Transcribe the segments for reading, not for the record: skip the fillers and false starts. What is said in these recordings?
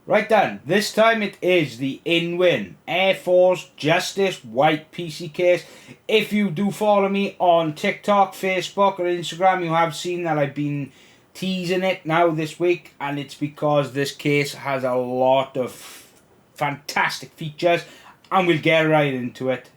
Right then, this time it is the Inwin Airforce Justice White PC case. If you do follow me on TikTok, Facebook or Instagram, you have seen that I've been teasing it now this week, and it's because this case has a lot of fantastic features and we'll get right into it.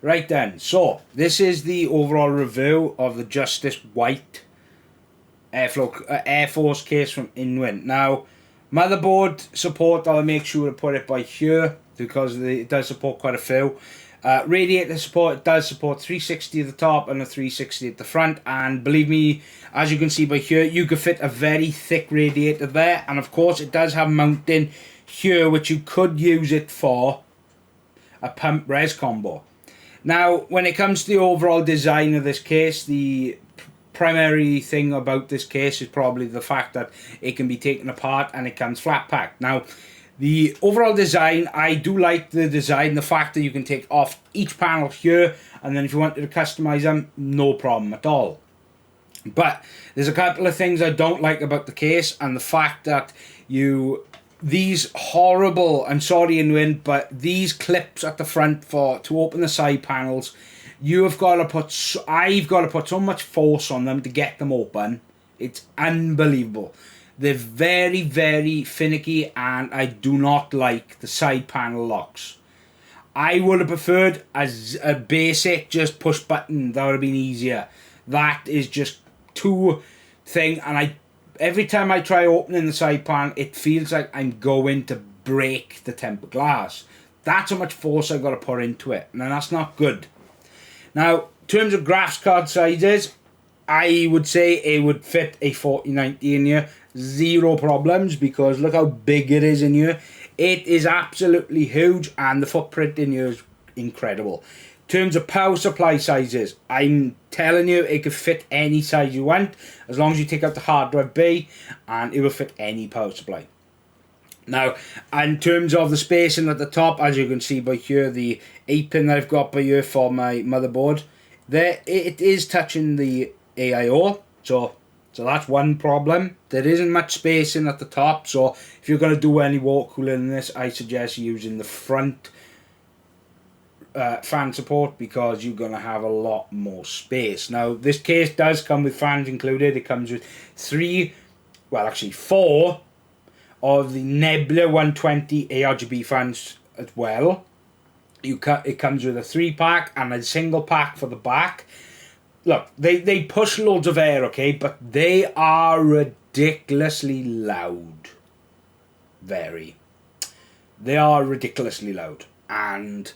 Right then, so this is the overall review of the Justice White Airforce case from Inwin. Now, motherboard support, I'll make sure to put it by here because it does support quite a few. Radiator support, it does support 360 at the top and a 360 at the front, and believe me, as you can see by here, you could fit a very thick radiator there, and of course it does have mounting here which you could use it for a pump res combo. Now, when it comes to the overall design of this case, the primary thing about this case is probably the fact that it can be taken apart and it comes flat packed. Now, the overall design, I do like the design, the fact that you can take off each panel here, and then if you wanted to customize them, no problem at all. But there's a couple of things I don't like about the case, and the fact that these horrible, I'm sorry Inwin, but these clips at the front to open the side panels, I've got to put so much force on them to get them open. It's unbelievable. They're very, very finicky, and I do not like the side panel locks. I would have preferred as a basic just push button. That would have been easier. That is just too thing, and every time I try opening the side panel, it feels like I'm going to break the tempered glass. That's how much force I've got to put into it, and that's not good. Now, in terms of graphics card sizes, I would say it would fit a 4090 in here. Zero problems, because look how big it is in here. It is absolutely huge, and the footprint in here is incredible. In terms of power supply sizes, I'm telling you, it could fit any size you want, as long as you take out the hard drive bay, and it will fit any power supply. Now, in terms of the spacing at the top, as you can see by here, the 8-pin that I've got by here for my motherboard, there it is touching the AIO, so that's one problem. There isn't much spacing at the top, so if you're going to do any water cooling in this, I suggest using the front fan support, because you're going to have a lot more space. Now, this case does come with fans included. It comes with 4 of the Nebula 120 ARGB fans as well. It comes with a 3-pack and a single pack for the back. Look, they push loads of air, okay, but they are ridiculously loud. Very. They are ridiculously loud, and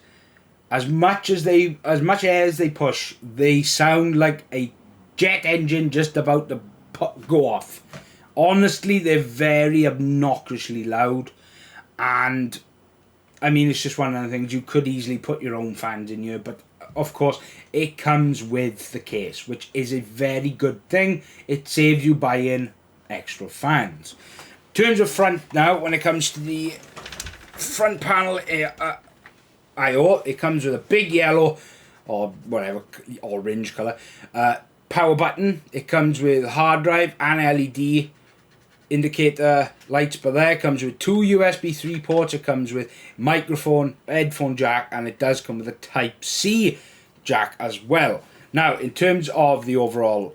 as much air as they push, they sound like a jet engine just about to go off. Honestly, they're very obnoxiously loud, and I mean, it's just one of the things. You could easily put your own fans in here, but of course, it comes with the case, which is a very good thing. It saves you buying extra fans. In terms of front now, when it comes to the front panel I/O, it comes with a big yellow or whatever orange color power button. It comes with hard drive and LED indicator lights, but there it comes with 2 USB 3 ports. It comes with microphone, headphone jack, and it does come with a Type C jack as well. Now, in terms of the overall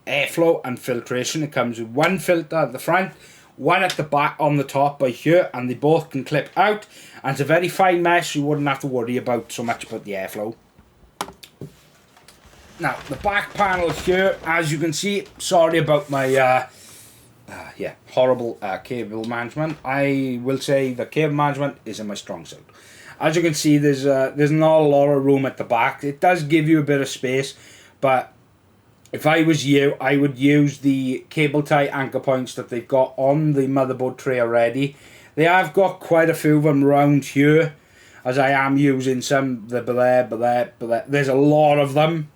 airflow and filtration. It comes with one filter at the front, one at the back on the top by here, and they both can clip out, and it's a very fine mesh. You wouldn't have to worry about so much about the airflow. Now the back panel here, as you can see, sorry about my horrible cable management. I will say the cable management isn't my strong suit. As you can see, there's not a lot of room at the back. It does give you a bit of space, but if I was you, I would use the cable tie anchor points that they've got on the motherboard tray already. They have got quite a few of them around here, as I am using some. There. There's a lot of them.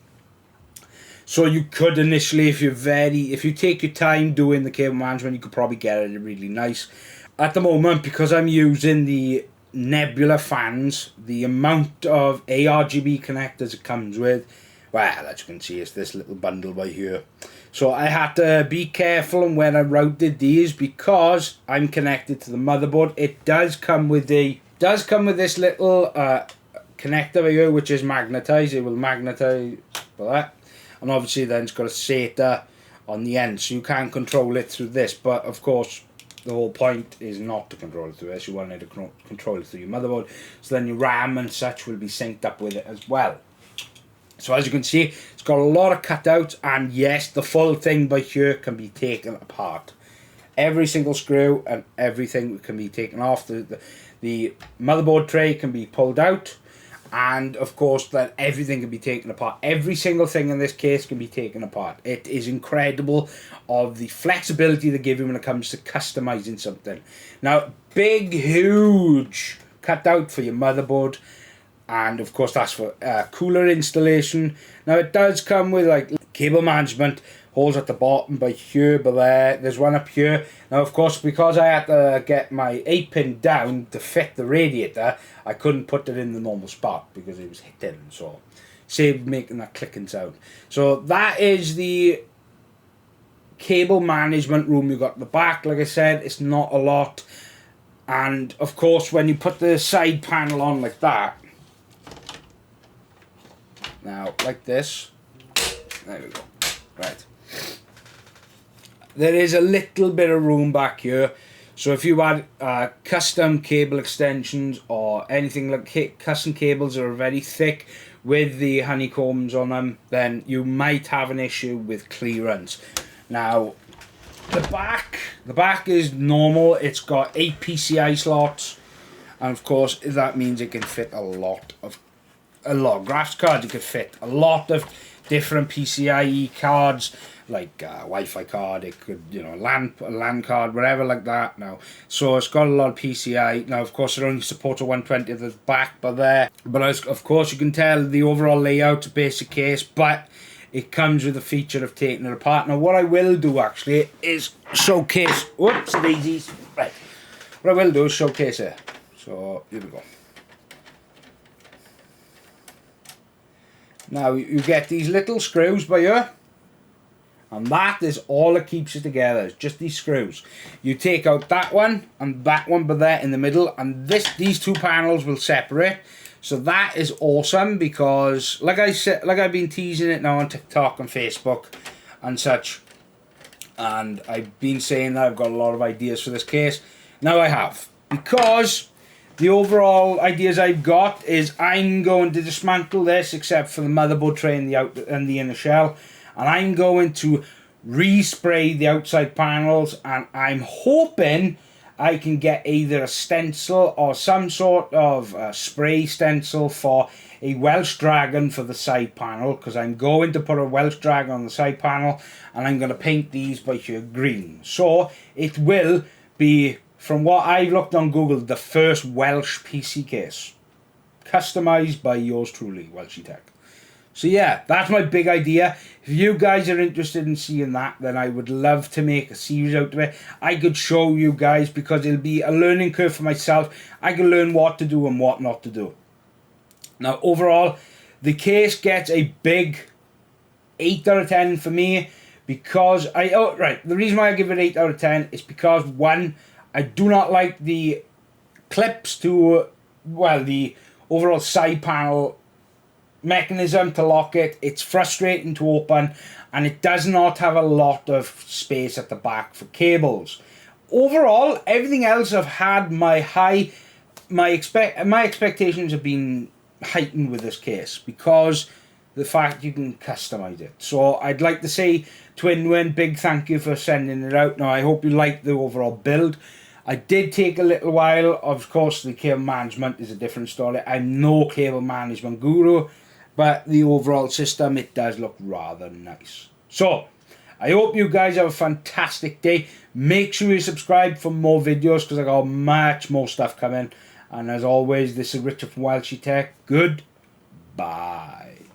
So you could initially, if you take your time doing the cable management, you could probably get it really nice. At the moment, because I'm using the Nebula fans, the amount of ARGB connectors it comes with, well, as you can see, it's this little bundle right here. So I had to be careful on when I routed these, because I'm connected to the motherboard. It does come with this little connector right here, which is magnetized. It will magnetize for that. And obviously then it's got a SATA on the end, so you can control it through this. But of course, the whole point is not to control it through this. You want it to control it through your motherboard. So then your RAM and such will be synced up with it as well. So as you can see, it's got a lot of cutouts. And yes, the full thing by here can be taken apart. Every single screw and everything can be taken off. The motherboard tray can be pulled out. And of course that everything can be taken apart. Every single thing in this case can be taken apart. It is incredible of the flexibility they give you when it comes to customizing something. Now, big, huge cutout for your motherboard. And of course that's for cooler installation. Now it does come with like cable management, holes at the bottom by here, by there. There's one up here. Now of course, because I had to get my 8-pin down to fit the radiator, I couldn't put it in the normal spot because it was hidden. So saved making that clicking sound. So that is the cable management room you got at the back. Like I said, it's not a lot. And of course, when you put the side panel on like that, now like this, there we go, right, there is a little bit of room back here. So if you had custom cable extensions or anything like custom cables that are very thick with the honeycombs on them, then you might have an issue with clearance. Now the back is normal. It's got 8 PCI slots, and of course that means it can fit a lot of graphics cards. You could fit a lot of different PCIe cards, like Wi-Fi card. It could, you know, LAN card, whatever like that. Now, so it's got a lot of PCI. Now, of course, it only supports a 120 at the back, but as of course you can tell, the overall layout's a basic case, but it comes with the feature of taking it apart. Now, what I will do actually is showcase. Whoops, daisies. Right. What I will do is showcase it. So here we go. Now you get these little screws by here, and that is all that keeps it together. It's just these screws. You take out that one and that one by there in the middle, and these two panels will separate. So that is awesome, because like I said, like I've been teasing it now on TikTok and Facebook and such, and I've been saying that I've got a lot of ideas for this case. Now I have, because the overall ideas I've got is I'm going to dismantle this except for the motherboard tray and the inner shell, and I'm going to respray the outside panels, and I'm hoping I can get either a stencil or some sort of spray stencil for a Welsh Dragon for the side panel, because I'm going to put a Welsh Dragon on the side panel, and I'm going to paint these by here green. So it will be, from what I've looked on Google, the first Welsh PC case, customized by yours truly, WELSHYTECH. So yeah, that's my big idea. If you guys are interested in seeing that, then I would love to make a series out of it. I could show you guys, because it'll be a learning curve for myself. I can learn what to do and what not to do. Now overall, the case gets a big 8 out of 10 for me, because the reason why I give it 8 out of 10 is because, one, I do not like the clips to, well, the overall side panel mechanism to lock it. It's frustrating to open, and it does not have a lot of space at the back for cables. Overall, everything else I've had my expectations have been heightened with this case because the fact you can customize it. So I'd like to say to Inwin, big thank you for sending it out. Now I hope you like the overall build. I did take a little while. Of course, the cable management is a different story. I'm no cable management guru, but the overall system, it does look rather nice. So I hope you guys have a fantastic day. Make sure you subscribe for more videos because I got much more stuff coming. And as always, this is Richard from WELSHYTECH. Goodbye.